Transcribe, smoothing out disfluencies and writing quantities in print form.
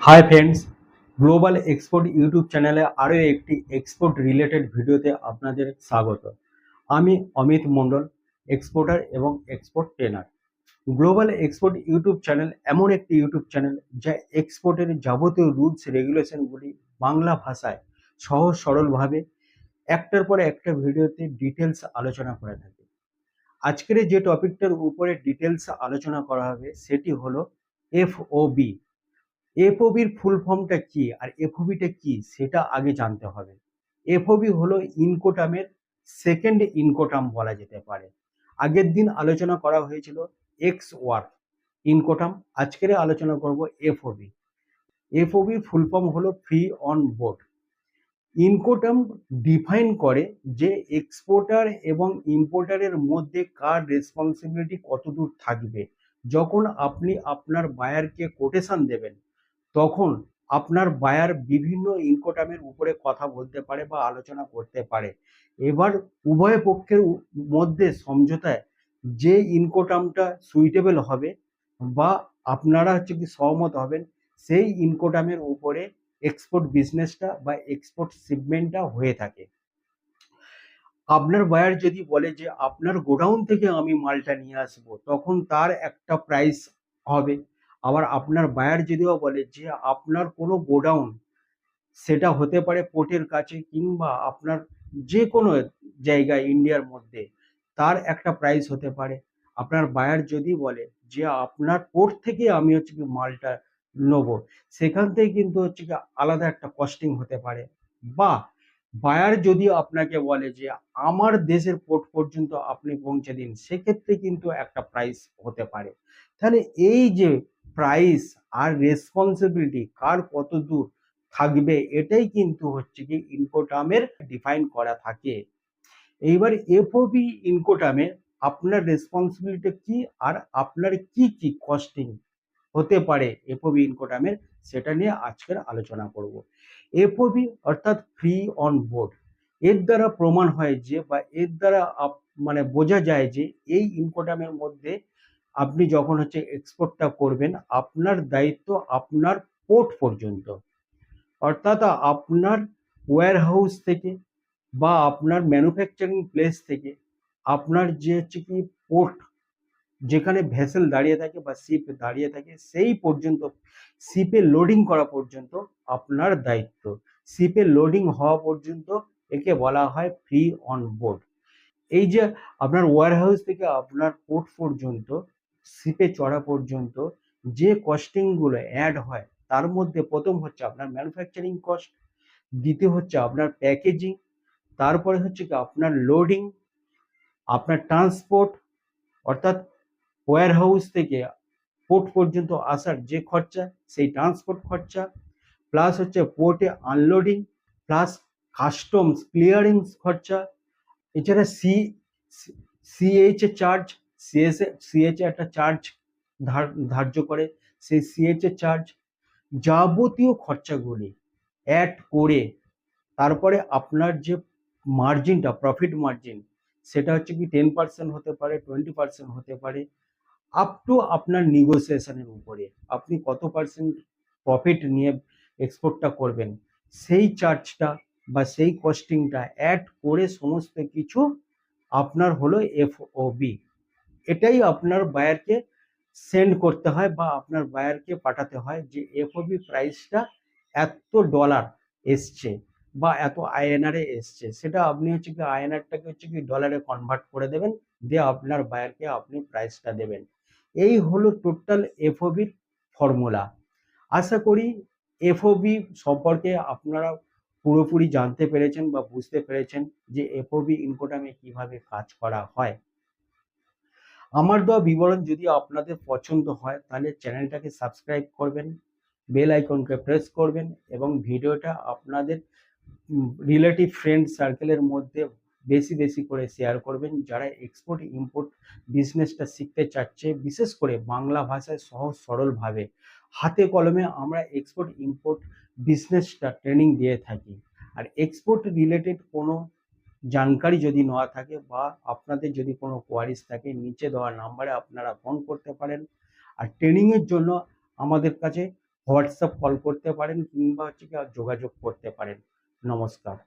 Hi friends, global export YouTube চ্যানেলে আরও একটি এক্সপোর্ট রিলেটেড ভিডিওতে আপনাদের স্বাগত। আমি অমিত মণ্ডল, এক্সপোর্টার এবং export trainer. Global export YouTube channel এমন একটি ইউটিউব চ্যানেল যা এক্সপোর্টের যাবতীয় রুলস রেগুলেশনগুলি বাংলা ভাষায় সহজ সরলভাবে একটার পর একটা ভিডিওতে ডিটেলস আলোচনা করে থাকে। আজকের যে টপিকটার উপরে ডিটেলস আলোচনা করা হবে সেটি হলো এফওবি। এফওবির ফুল ফর্মটা কি আর এফওবিটা কি সেটা আগে জানতে হবে। এফওবি হলো ইনকোটামের সেকেন্ড ইনকোটাম বলা যেতে পারে। আগের দিন আলোচনা করা হয়েছিল এক্স ওয়ার্ক ইনকোটাম, আজকের আলোচনা করব এফওবি। এফওবির ফুল ফর্ম হলো ফ্রি অন বোর্ড। ইনকোটাম ডিফাইন করে যে এক্সপোর্টার এবং ইম্পোর্টারের মধ্যে কার রেসপন্সিবিলিটি কতদূর থাকবে। যখন আপনি আপনার বায়ারকে কোটেশন দেবেন তখন আপনার বায়ার বিভিন্ন ইনকোটামের উপরে কথা বলতে পারে বা আলোচনা করতে পারে। এবার উভয় পক্ষের মধ্যে সমঝোতায় যে ইনকোটামটা সুইটেবল হবে বা আপনারা কি সহমত হবেন, সেই ইনকোটামের উপরে এক্সপোর্ট বিজনেসটা বা এক্সপোর্ট শিপমেন্টটা হয়ে থাকে। আপনার বায়ার যদি বলে যে আপনার গোডাউন থেকে আমি মালটা নিয়ে আসবো, তখন তার একটা প্রাইস হবে। আবার আপনার বায়ার যদিও বলে যে আপনার কোনো গোডাউন, সেটা হতে পারে পোর্টের কাছে কিংবা আপনার যে কোনো জায়গায় ইন্ডিয়ার মধ্যে, তার একটা প্রাইস হতে পারে। আপনার বায়ার যদি বলে যে আপনার পোর্ট থেকে আমি কি মালটা নেবো, সেখান থেকে কিন্তু কি আলাদা একটা কস্টিং হতে পারে। বা বায়ার যদি আপনাকে বলে যে আমার দেশের পোর্ট পর্যন্ত আপনি পৌঁছে দিন, সেক্ষেত্রে কিন্তু একটা প্রাইস হতে পারে। তাহলে এই যে প্রাইস আর রেসপন্সিবিলিটি কার কত দূর থাকবে, এটাই কিন্তু কি ইনকোটামের ডিফাইন করা থাকে। এইবার এফওবি ইনকোটামে আপনার রেসপন্সিবিলিটি কি আর আপনার কি কি কস্টিং হতে পারে এফওবি ইনকোটামের, সেটা নিয়ে আজকের আলোচনা করব। এফওবি অর্থাৎ ফ্রি অন বোর্ড, এর দ্বারা প্রমাণ হয় যে বা এর দ্বারা মানে বোঝা যায় যে এই ইনকোটামের মধ্যে আপনি যখন এক্সপোর্টটা করবেন, আপনার দায়িত্ব আপনার পোর্ট পর্যন্ত, অর্থাৎ আপনার ওয়্যার হাউস থেকে বা আপনার ম্যানুফ্যাকচারিং প্লেস থেকে আপনার যে কি পোর্ট, যেখানে ভেসেল দাঁড়িয়ে থাকে বা শিপ দাঁড়িয়ে থাকে, সেই পর্যন্ত শিপে লোডিং করা পর্যন্ত আপনার দায়িত্ব। শিপে লোডিং হওয়া পর্যন্ত একে বলা হয় ফ্রি অন বোর্ড। এই যে আপনার ওয়্যার হাউস থেকে আপনার পোর্ট পর্যন্ত শিপে চড়া পর্যন্ত যে কস্টিংগুলো অ্যাড হয়, তার মধ্যে প্রথম হচ্ছে আপনার ম্যানুফ্যাকচারিং কস্ট, দ্বিতীয় হচ্ছে আপনার প্যাকেজিং, তারপরে কি আপনার লোডিং, আপনার ট্রান্সপোর্ট অর্থাৎ ওয়্যার হাউস থেকে পোর্ট পর্যন্ত আসার যে খরচা, সেই ট্রান্সপোর্ট খরচা, প্লাস পোর্টে আনলোডিং, প্লাস কাস্টমস ক্লিয়ারিংস খরচা। এছাড়া সিএইচ এর চার্জ, সিএইচ একটা চার্জ ধার্য করে, সেই সিএইচ এর চার্জ, যাবতীয় খরচাগুলি অ্যাড করে তারপরে আপনার যে মার্জিনটা, প্রফিট মার্জিন, সেটা কি 10% হতে পারে, 20% হতে পারে, আপ টু আপনার নেগোসিয়েশনের উপরে আপনি কত পার্সেন্ট প্রফিট নিয়ে এক্সপোর্টটা করবেন, সেই চার্জটা বা সেই কস্টিংটা অ্যাড করে সমস্ত কিছু আপনার হলো এফওবি। এটাই আপনার বায়ারকে সেন্ড করতে হয় বা আপনার বায়ারকে পাঠাতে হয় যে এফওবি প্রাইসটা এত ডলার এসছে বা এত আইএনআর এসছে, সেটা আপনি কি আইএনআরটাকে কি ডলারে কনভার্ট করে দেবেন, দিয়ে আপনার বায়ারকে আপনি প্রাইসটা দেবেন। এই হলো টোটাল এফওবির ফর্মুলা। আশা করি এফওবি সম্পর্কে আপনারা পুরোপুরি জানতে পেরেছেন বা বুঝতে পেরেছেন যে এফওবি ইনকোটামে কিভাবে কাজ করা হয়। আমার দেওয়া বিবরণ যদি আপনাদের পছন্দ হয়, তাহলে চ্যানেলটাকে সাবস্ক্রাইব করবেন, বেল আইকনকে প্রেস করবেন এবং ভিডিওটা আপনাদের রিলেটিভ ফ্রেন্ড সার্কেলের মধ্যে বেশি বেশি করে শেয়ার করবেন, যারা এক্সপোর্ট ইম্পোর্ট বিজনেসটা শিখতে চাচ্ছে, বিশেষ করে বাংলা ভাষায় সহজ সরলভাবে। হাতে কলমে আমরা এক্সপোর্ট ইম্পোর্ট বিজনেসটা ট্রেনিং দিয়ে থাকি। আর এক্সপোর্ট রিলেটেড কোনো জানকারি যদি নেওয়া থাকে বা আপনাদের যদি কোনো কোয়ারিজ থাকে, নিচে দেওয়া নাম্বারে আপনারা ফোন করতে পারেন। আর ট্রেনিংয়ের জন্য আমাদের কাছে হোয়াটসঅ্যাপ কল করতে পারেন কিংবা হচ্ছে কি যোগাযোগ করতে পারেন। নমস্কার।